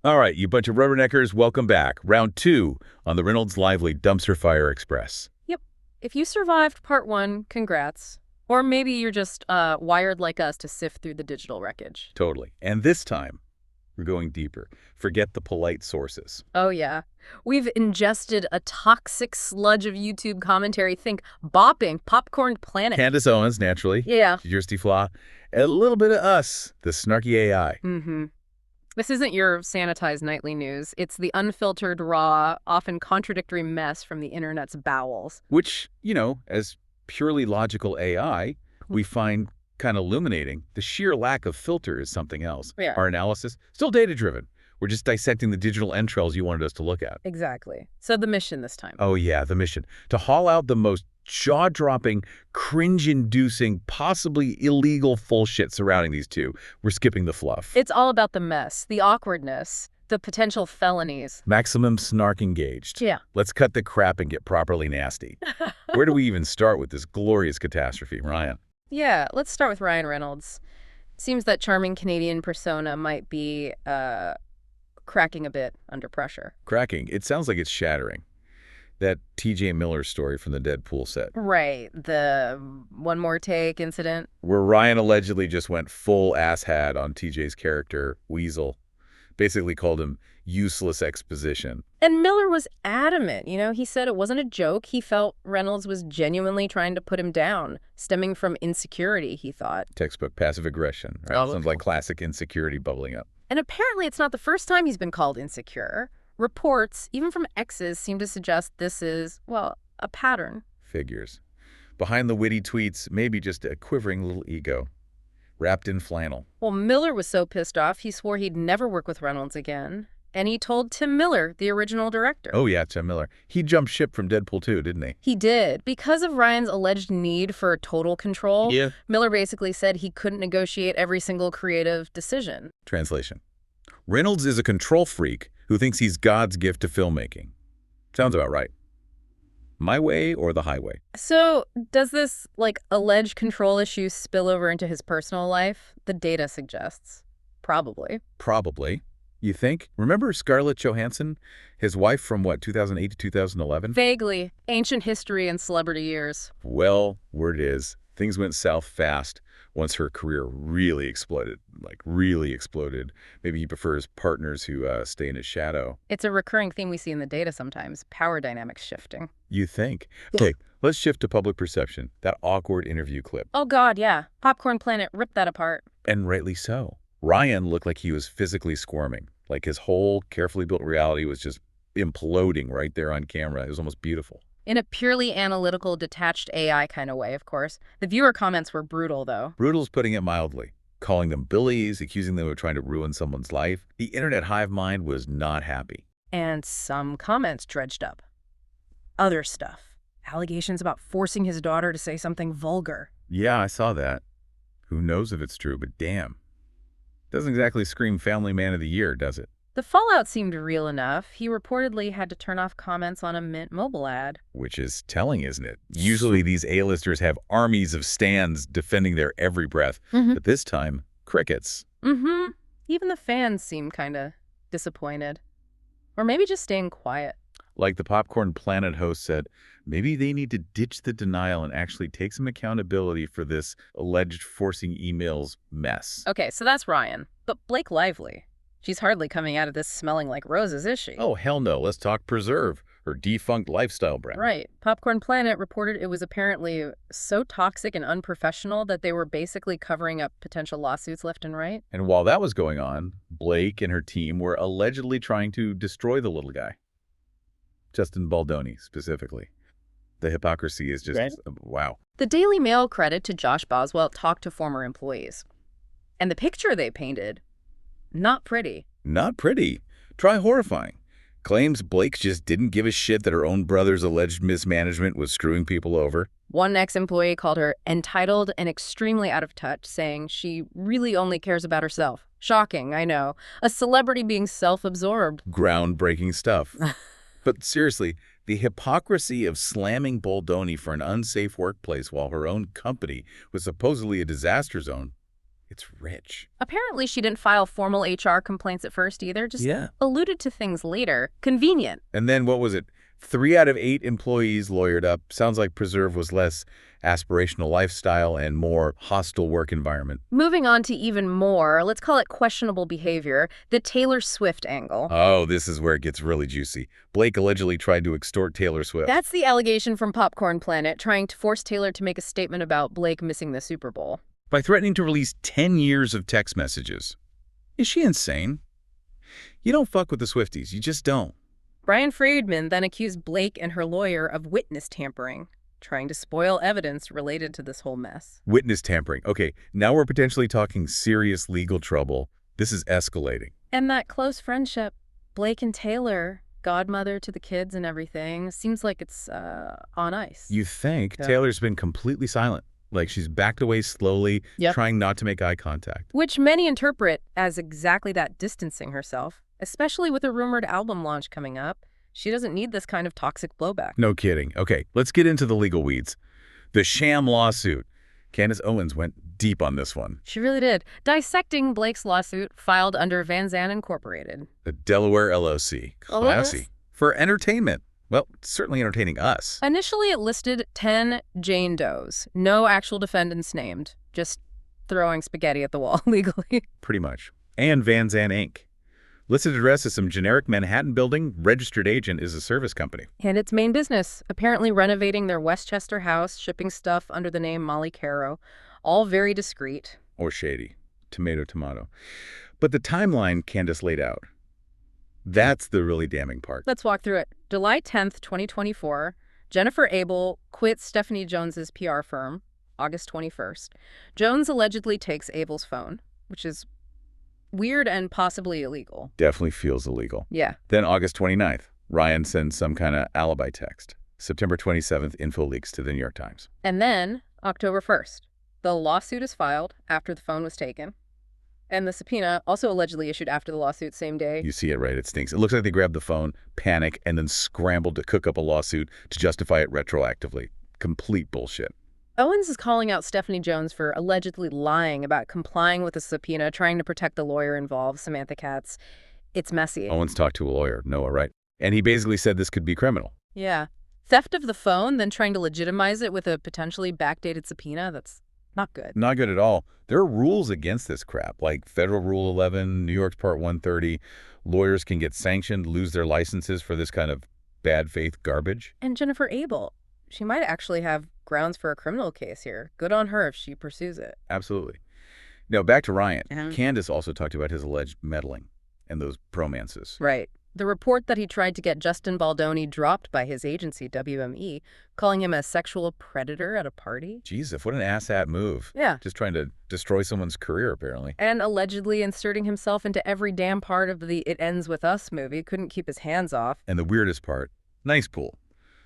All right, you bunch of rubberneckers, welcome back. Round two on the Reynolds Lively Dumpster Fire Express. Yep. If you survived part one, congrats. Or maybe you're just wired like us to sift through the digital wreckage. Totally. And this time, we're going deeper. Forget the polite sources. Oh, yeah. We've ingested a toxic sludge of YouTube commentary. Think bopping, popcorn planet. Candace Owens, naturally. Yeah. Kirsty Flaw. And a little bit of us, the snarky AI. Mm-hmm. This isn't your sanitized nightly news. It's the unfiltered, raw, often contradictory mess from the internet's bowels. Which, as purely logical AI, we find kind of illuminating. The sheer lack of filter is something else. Yeah. Our analysis, still data-driven. We're just dissecting the digital entrails you wanted us to look at. Exactly. So the mission this time. Oh, yeah, the mission. To haul out the most jaw-dropping, cringe-inducing, possibly illegal full shit surrounding these two. We're skipping the fluff. It's all about the mess, the awkwardness, the potential felonies. Maximum snark engaged. Yeah. Let's cut the crap and get properly nasty. Where do we even start with this glorious catastrophe, Ryan? Yeah, let's start with Ryan Reynolds. Seems that charming Canadian persona might be cracking a bit under pressure. Cracking. It sounds like it's shattering. That T.J. Miller story from the Deadpool set. Right, the one more take incident. Where Ryan allegedly just went full asshat on T.J.'s character, Weasel. Basically called him useless exposition. And Miller was adamant, he said it wasn't a joke. He felt Reynolds was genuinely trying to put him down, stemming from insecurity, he thought. Textbook passive aggression. Right? Oh, Sounds like classic insecurity bubbling up. And apparently it's not the first time he's been called insecure. Reports, even from exes, seem to suggest this is, well, a pattern. Figures. Behind the witty tweets, maybe just a quivering little ego. Wrapped in flannel. Well, Miller was so pissed off, he swore he'd never work with Reynolds again. And he told Tim Miller, the original director. Oh, yeah, Tim Miller. He jumped ship from Deadpool 2, didn't he? He did. Because of Ryan's alleged need for total control, Miller basically said he couldn't negotiate every single creative decision. Translation. Reynolds is a control freak who thinks he's God's gift to filmmaking. Sounds about right. My way or the highway? So does this, alleged control issue spill over into his personal life? The data suggests. Probably. Probably. You think? Remember Scarlett Johansson? His wife from, 2008 to 2011? Vaguely. Ancient history and celebrity years. Well, word is, things went south fast once her career really exploded. Really exploded. Maybe he prefers partners who stay in his shadow. It's a recurring theme we see in the data sometimes. Power dynamics shifting. You think? Okay, let's shift to public perception. That awkward interview clip. Oh, God, yeah. Popcorn Planet ripped that apart. And rightly so. Ryan looked like he was physically squirming. Like his whole carefully built reality was just imploding right there on camera. It was almost beautiful. In a purely analytical, detached AI kind of way, of course. The viewer comments were brutal, though. Brutal's putting it mildly. Calling them billies, accusing them of trying to ruin someone's life. The internet hive mind was not happy. And some comments dredged up. Other stuff. Allegations about forcing his daughter to say something vulgar. Yeah, I saw that. Who knows if it's true, but damn. Doesn't exactly scream Family Man of the Year, does it? The fallout seemed real enough. He reportedly had to turn off comments on a Mint Mobile ad. Which is telling, isn't it? Usually these A-listers have armies of stans defending their every breath. But this time, crickets. Even the fans seem kind of disappointed. Or maybe just staying quiet. Like the Popcorn Planet host said, maybe they need to ditch the denial and actually take some accountability for this alleged forcing emails mess. Okay, so that's Ryan. But Blake Lively. She's hardly coming out of this smelling like roses, is she? Oh, hell no. Let's talk Preserve, her defunct lifestyle brand. Right. Popcorn Planet reported it was apparently so toxic and unprofessional that they were basically covering up potential lawsuits left and right. And while that was going on, Blake and her team were allegedly trying to destroy the little guy. Justin Baldoni, specifically. The hypocrisy is just, wow. The Daily Mail credit to Josh Boswell talked to former employees. And the picture they painted, not pretty. Not pretty. Try horrifying. Claims Blake just didn't give a shit that her own brother's alleged mismanagement was screwing people over. One ex-employee called her entitled and extremely out of touch, saying she really only cares about herself. Shocking, I know. A celebrity being self-absorbed. Groundbreaking stuff. But seriously, the hypocrisy of slamming Baldoni for an unsafe workplace while her own company was supposedly a disaster zone. It's rich. Apparently, she didn't file formal HR complaints at first either, just Yeah. alluded to things later. Convenient. And then what was it? 3 out of 8 employees lawyered up. Sounds like Preserve was less aspirational lifestyle and more hostile work environment. Moving on to even more, let's call it questionable behavior, the Taylor Swift angle. Oh, this is where it gets really juicy. Blake allegedly tried to extort Taylor Swift. That's the allegation from Popcorn Planet, trying to force Taylor to make a statement about Blake missing the Super Bowl. By threatening to release 10 years of text messages. Is she insane? You don't fuck with the Swifties. You just don't. Brian Friedman then accused Blake and her lawyer of witness tampering, trying to spoil evidence related to this whole mess. Witness tampering. Okay, now we're potentially talking serious legal trouble. This is escalating. And that close friendship, Blake and Taylor, godmother to the kids and everything, seems like it's on ice. You think Yeah. Taylor's been completely silent. Like she's backed away slowly, Yep. trying not to make eye contact. Which many interpret as exactly that, distancing herself, especially with a rumored album launch coming up. She doesn't need this kind of toxic blowback. No kidding. Okay, let's get into the legal weeds. The sham lawsuit. Candace Owens went deep on this one. She really did. Dissecting Blake's lawsuit filed under Van Zandt Incorporated. The Delaware LLC. Oh, Classy. yes. For entertainment. Well, it's certainly entertaining us. Initially, it listed 10 Jane Does. No actual defendants named. Just throwing spaghetti at the wall legally. Pretty much. And Van Zandt Inc. Listed address is some generic Manhattan building. Registered agent is a service company. And its main business, apparently renovating their Westchester house, shipping stuff under the name Molly Caro. All very discreet. Or shady. Tomato, tomato. But the timeline Candace laid out, that's the really damning part. Let's walk through it. July 10th, 2024, Jennifer Abel quits Stephanie Jones's PR firm, August 21st. Jones allegedly takes Abel's phone, which is weird and possibly illegal. Definitely feels illegal. Yeah. Then August 29th, Ryan sends some kind of alibi text. September 27th, info leaks to the New York Times. And then October 1st, the lawsuit is filed after the phone was taken. And the subpoena, also allegedly issued after the lawsuit, same day. You see it, right? It stinks. It looks like they grabbed the phone, panic, and then scrambled to cook up a lawsuit to justify it retroactively. Complete bullshit. Owens is calling out Stephanie Jones for allegedly lying about complying with the subpoena, trying to protect the lawyer involved, Samantha Katz. It's messy. Owens talked to a lawyer, Noah, right? And he basically said this could be criminal. Yeah. Theft of the phone, then trying to legitimize it with a potentially backdated subpoena, that's not good. Not good at all. There are rules against this crap, like Federal Rule 11, New York's Part 130. Lawyers can get sanctioned, lose their licenses for this kind of bad faith garbage. And Jennifer Abel, she might actually have grounds for a criminal case here. Good on her if she pursues it. Absolutely. Now, back to Ryan. Uh-huh. Candace also talked about his alleged meddling and those bromances. Right. The report that he tried to get Justin Baldoni dropped by his agency, WME, calling him a sexual predator at a party. Jesus, what an asshat move. Yeah. Just trying to destroy someone's career, apparently. And allegedly inserting himself into every damn part of the It Ends With Us movie. Couldn't keep his hands off. And the weirdest part, Nice Pool.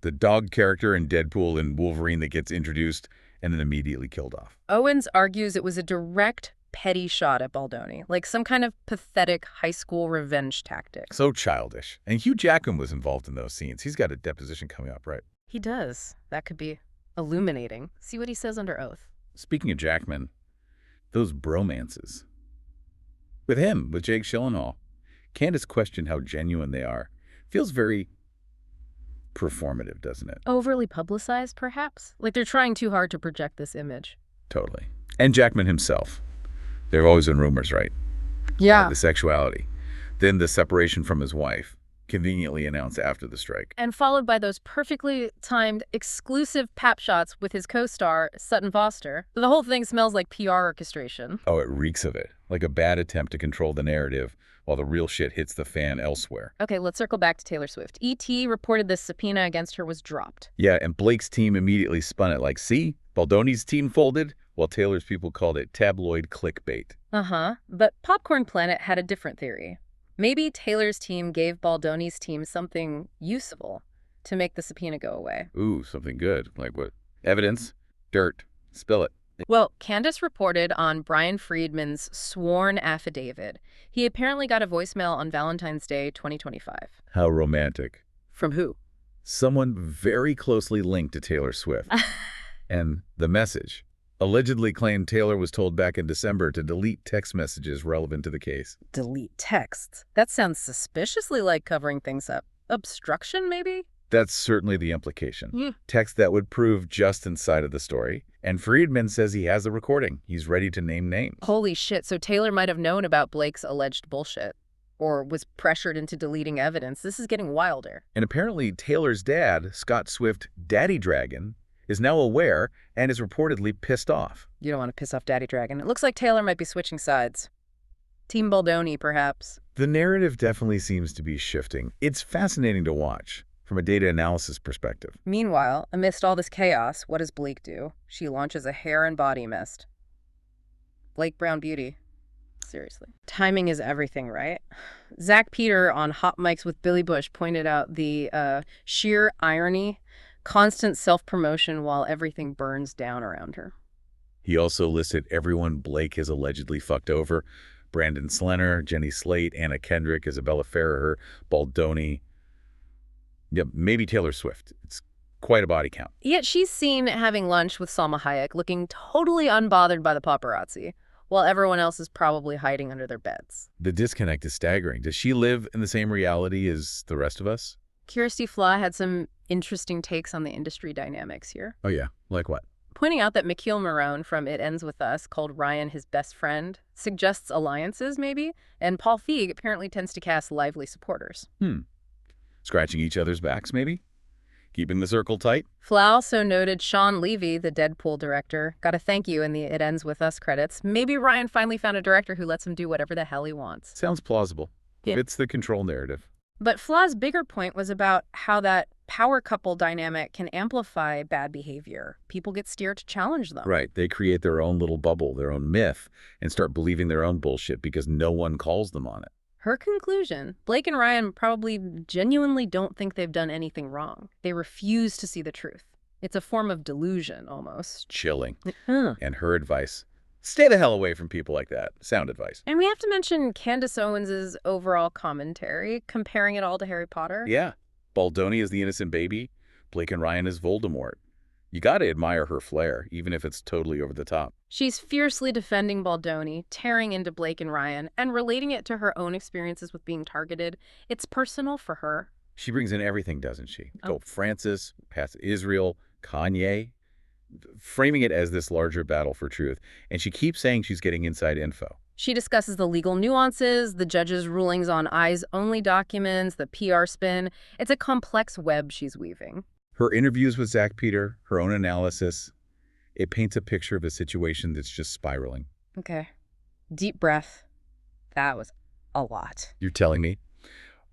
The dog character in Deadpool and Wolverine that gets introduced and then immediately killed off. Owens argues it was a direct, petty shot at Baldoni, like some kind of pathetic high school revenge tactic. So childish. And Hugh Jackman was involved in those scenes. He's got a deposition coming up, right? He does. That could be illuminating. See what he says under oath. Speaking of Jackman, those bromances. With him, with Jake Gyllenhaal, Candace questioned how genuine they are. Feels very performative, doesn't it? Overly publicized, perhaps? Like they're trying too hard to project this image. Totally. And Jackman himself. There have always been rumors, right? Yeah. The sexuality. Then the separation from his wife, conveniently announced after the strike. And followed by those perfectly timed exclusive pap shots with his co-star, Sutton Foster. The whole thing smells like PR orchestration. Oh, it reeks of it. Like a bad attempt to control the narrative while the real shit hits the fan elsewhere. Okay, let's circle back to Taylor Swift. E.T. reported this subpoena against her was dropped. Yeah, and Blake's team immediately spun it like, see, Baldoni's team folded, while Taylor's people called it tabloid clickbait. Uh-huh. But Popcorn Planet had a different theory. Maybe Taylor's team gave Baldoni's team something useful to make the subpoena go away. Ooh, something good. Like what? Evidence? Dirt. Spill it. Well, Candace reported on Brian Friedman's sworn affidavit. He apparently got a voicemail on Valentine's Day, 2025. How romantic. From who? Someone very closely linked to Taylor Swift. And the message, allegedly claimed Taylor was told back in December to delete text messages relevant to the case. Delete texts. That sounds suspiciously like covering things up. Obstruction, maybe? That's certainly the implication. Yeah. Text that would prove Justin's side of the story. And Friedman says he has the recording. He's ready to name names. Holy shit, so Taylor might have known about Blake's alleged bullshit. Or was pressured into deleting evidence. This is getting wilder. And apparently Taylor's dad, Scott Swift, Daddy Dragon, is now aware and is reportedly pissed off. You don't want to piss off Daddy Dragon. It looks like Taylor might be switching sides. Team Baldoni, perhaps. The narrative definitely seems to be shifting. It's fascinating to watch from a data analysis perspective. Meanwhile, amidst all this chaos, what does Blake do? She launches a hair and body mist. Blake Brown Beauty. Seriously. Timing is everything, right? Zach Peter on Hot Mics with Billy Bush pointed out the sheer irony, constant self-promotion while everything burns down around her. He also listed everyone Blake has allegedly fucked over. Brandon Slenner, Jenny Slate, Anna Kendrick, Isabella Ferrer, Baldoni. Yep, maybe Taylor Swift. It's quite a body count. Yet she's seen having lunch with Salma Hayek, looking totally unbothered by the paparazzi, while everyone else is probably hiding under their beds. The disconnect is staggering. Does she live in the same reality as the rest of us? Kirsty Flaw had some interesting takes on the industry dynamics here, Oh yeah, like what? pointing out that McKeel Marone from It Ends With Us called Ryan his best friend, suggests alliances maybe, and Paul Feig apparently tends to cast lively supporters. Scratching each other's backs, maybe? Keeping the circle tight? Flaw also noted Sean Levy, the Deadpool director, got a thank you in the It Ends With Us credits. Maybe Ryan finally found a director who lets him do whatever the hell he wants. Sounds plausible. Yeah. Fits the control narrative. But Flaw's bigger point was about how that power couple dynamic can amplify bad behavior. People get steered to challenge them. Right. They create their own little bubble, their own myth, and start believing their own bullshit because no one calls them on it. Her conclusion, Blake and Ryan probably genuinely don't think they've done anything wrong. They refuse to see the truth. It's a form of delusion, almost. Chilling. And her advice, stay the hell away from people like that. Sound advice. And we have to mention Candace Owens' overall commentary, comparing it all to Harry Potter. Yeah. Baldoni is the innocent baby. Blake and Ryan is Voldemort. You gotta admire her flair, even if it's totally over the top. She's fiercely defending Baldoni, tearing into Blake and Ryan, and relating it to her own experiences with being targeted. It's personal for her. She brings in everything, doesn't she? Oh. Pope Francis, past Israel, Kanye, framing it as this larger battle for truth. And she keeps saying she's getting inside info. She discusses the legal nuances, the judge's rulings on eyes-only documents, the PR spin. It's a complex web she's weaving. Her interviews with Zach Peter, her own analysis, it paints a picture of a situation that's just spiraling. Okay. Deep breath. That was a lot. You're telling me?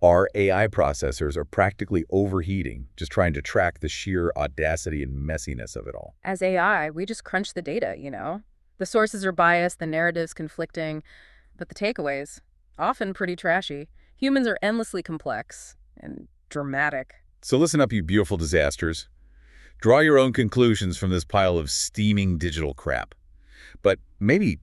Our AI processors are practically overheating, just trying to track the sheer audacity and messiness of it all. As AI, we just crunch the data, you know? The sources are biased, the narrative's conflicting, but the takeaways, often pretty trashy. Humans are endlessly complex and dramatic. So listen up, you beautiful disasters. Draw your own conclusions from this pile of steaming digital crap. But maybe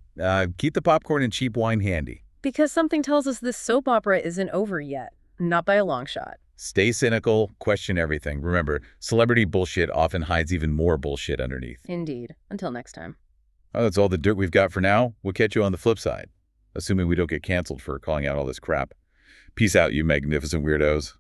keep the popcorn and cheap wine handy. Because something tells us this soap opera isn't over yet. Not by a long shot. Stay cynical, question everything. Remember, celebrity bullshit often hides even more bullshit underneath. Indeed. Until next time. Oh, that's all the dirt we've got for now. We'll catch you on the flip side, assuming we don't get canceled for calling out all this crap. Peace out, you magnificent weirdos.